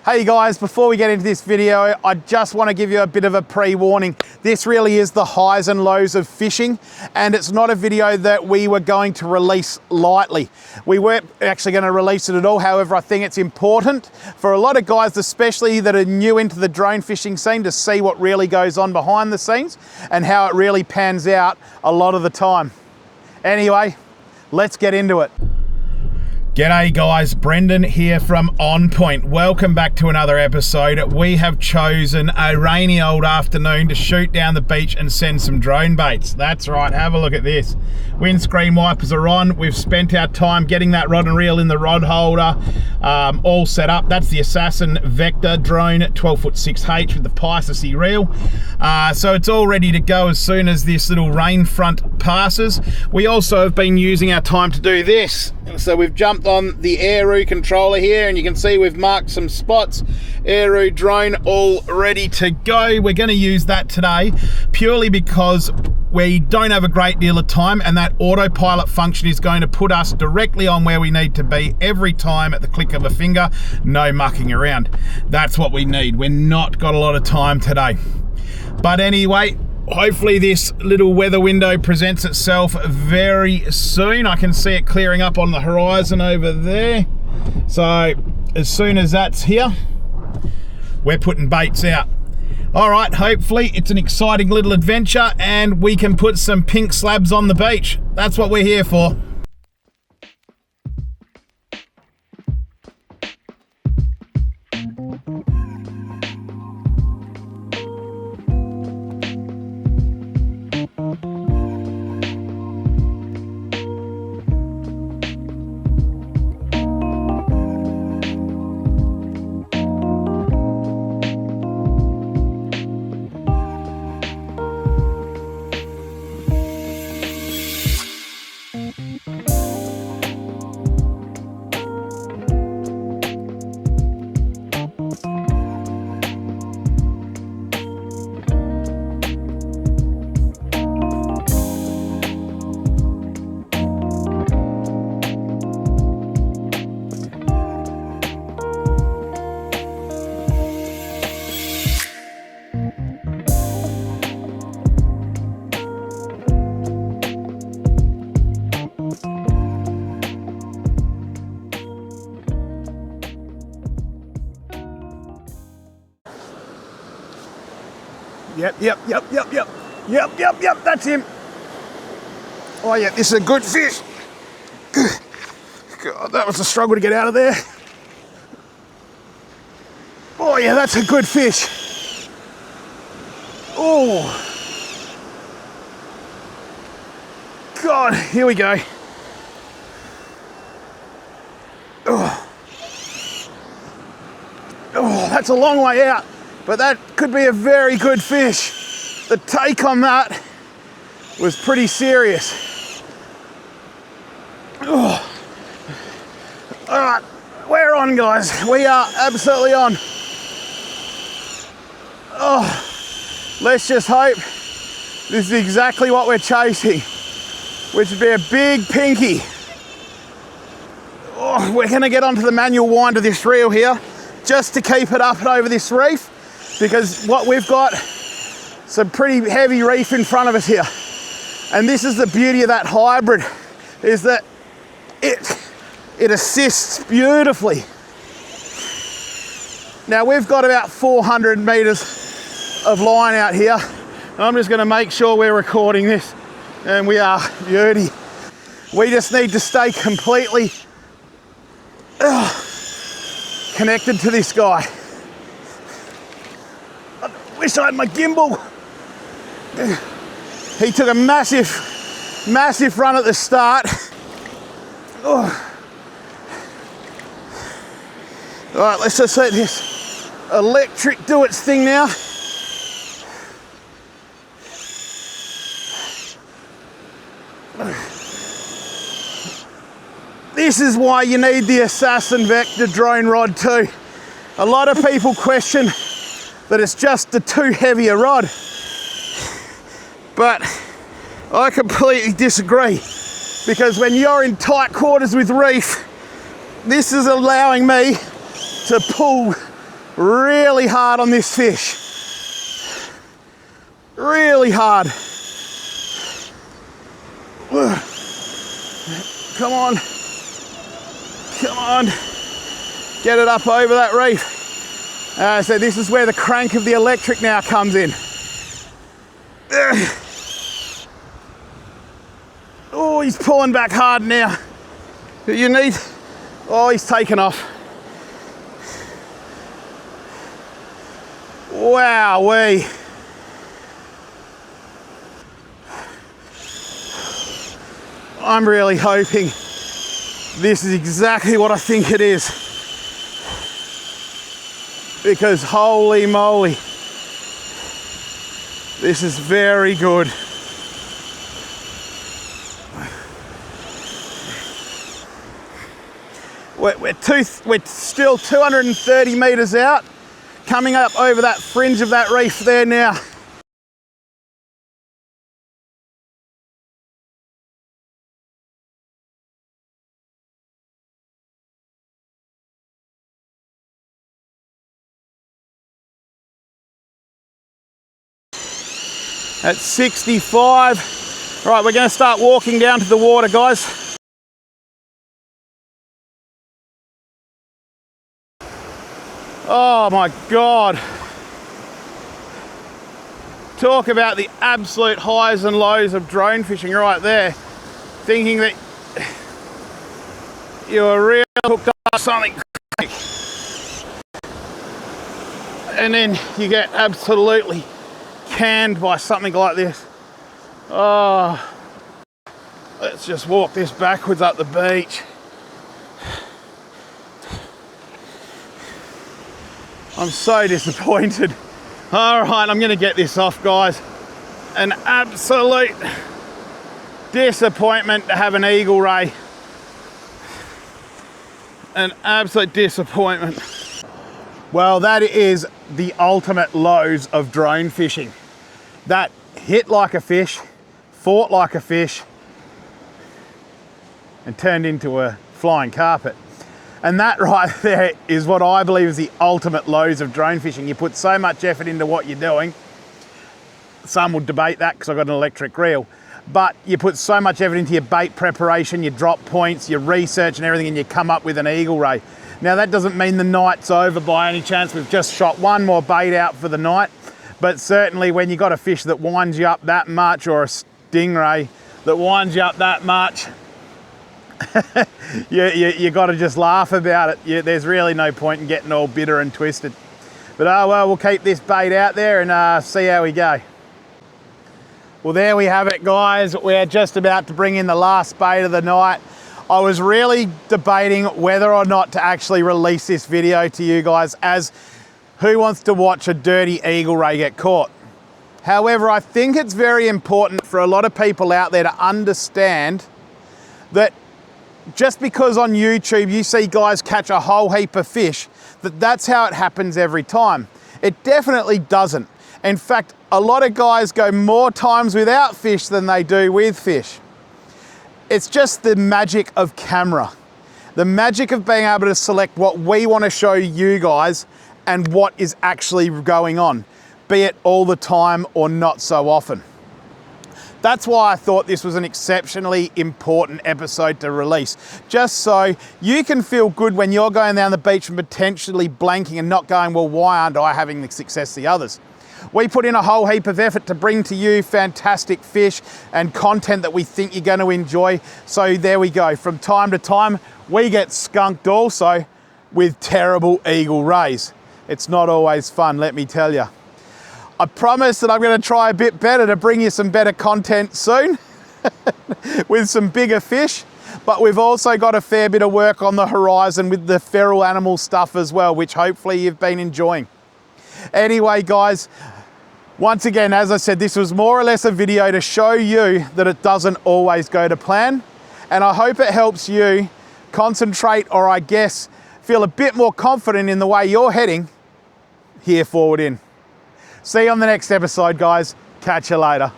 Hey guys, before we get into this video, I just want to give you a bit of a pre-warning. This really is the highs and lows of fishing, and it's not a video that we were going to release lightly. We weren't actually going to release it at all. However, I think it's important for a lot of guys, especially that are new into the drone fishing scene, to see what really goes on behind the scenes and how it really pans out a lot of the time. Anyway, let's get into it. G'day guys, Brendan here from On Point. Welcome back to another episode. We have chosen a rainy old afternoon to shoot down the beach and send some drone baits. That's right, have a look at this. Windscreen wipers are on. We've spent our time getting that rod and reel in the rod holder, all set up. That's the Assassin Vector drone, 12-foot 6H with the Pisces reel. So it's all ready to go as soon as this little rain front passes. We also have been using our time to do this. So we've jumped on the aeroo controller here, and you can see we've marked some spots. Aeroo drone all ready to go. We're going to use that today purely because we don't have a great deal of time, and that autopilot function is going to put us directly on where we need to be every time at the click of a finger. No mucking around. That's what we need. We're not got a lot of time today. But anyway, hopefully this little weather window presents itself very soon. I can see it clearing up on the horizon over there. So as soon as that's here, we're putting baits out. All right, hopefully it's an exciting little adventure and we can put some pink slabs on the beach. That's what we're here for. Yep, that's him. Oh yeah, this is a good fish. God, that was a struggle to get out of there. Oh yeah, that's a good fish. Oh. God, here we go. Oh, that's a long way out, but that could be a very good fish. The take on that was pretty serious. Oh. All right, we're on, guys. We are absolutely on. Oh, let's just hope this is exactly what we're chasing, which would be a big pinky. Oh, we're gonna get onto the manual wind of this reel here just to keep it up and over this reef, because what we've got, some pretty heavy reef in front of us here. And this is the beauty of that hybrid, is that it assists beautifully. Now we've got about 400 meters of line out here, and I'm just gonna make sure we're recording this, and we are, beauty. We just need to stay completely connected to this guy. I wish I had my gimbal. He took a massive run at the start. Oh. All right, let's just let this electric do its thing now. This is why you need the Assassin Vector drone rod too. A lot of people question that it's just the too heavy a rod, but I completely disagree, because when you're in tight quarters with reef, this is allowing me to pull really hard on this fish. Really hard. Come on. Come on. Get it up over that reef. So this is where the crank of the electric now comes in. Oh, he's pulling back hard now. You need, oh, he's taken off. Wowee. I'm really hoping this is exactly what I think it is. Because holy moly, this is very good. We're still 230 meters out, coming up over that fringe of that reef there now. At 65. Right, we're going to start walking down to the water, guys. Oh my God. Talk about the absolute highs and lows of drone fishing right there. Thinking that you were really hooked up to something quick. And then you get absolutely canned by something like this. Oh, let's just walk this backwards up the beach. I'm so disappointed. All right, I'm gonna get this off, guys. An absolute disappointment to have an eagle ray. An absolute disappointment. Well, that is the ultimate lows of drone fishing. That hit like a fish, fought like a fish, and turned into a flying carpet. And that right there is what I believe is the ultimate lows of drone fishing. You put so much effort into what you're doing. Some would debate that because I've got an electric reel. But you put so much effort into your bait preparation, your drop points, your research and everything, and you come up with an eagle ray. Now that doesn't mean the night's over by any chance. We've just shot one more bait out for the night. But certainly when you got a fish that winds you up that much, or a stingray that winds you up that much, you got to just laugh about it. There's really no point in getting all bitter and twisted. But oh well, we'll keep this bait out there and see how we go. Well, there we have it, guys. We're just about to bring in the last bait of the night. I was really debating whether or not to actually release this video to you guys, as who wants to watch a dirty eagle ray get caught? However, I think it's very important for a lot of people out there to understand that just because on YouTube you see guys catch a whole heap of fish, that's how it happens every time. It definitely doesn't. In fact, a lot of guys go more times without fish than they do with fish. It's just the magic of camera. The magic of being able to select what we want to show you guys and what is actually going on, be it all the time or not so often. That's why I thought this was an exceptionally important episode to release, just so you can feel good when you're going down the beach and potentially blanking and not going, well, why aren't I having the success the others? We put in a whole heap of effort to bring to you fantastic fish and content that we think you're going to enjoy. So there we go. From time to time, we get skunked also with terrible eagle rays. It's not always fun, let me tell you. I promise that I'm going to try a bit better to bring you some better content soon with some bigger fish. But we've also got a fair bit of work on the horizon with the feral animal stuff as well, which hopefully you've been enjoying. Anyway, guys, once again, as I said, this was more or less a video to show you that it doesn't always go to plan. And I hope it helps you concentrate, or I guess feel a bit more confident in the way you're heading here forward in. See you on the next episode, guys. Catch you later.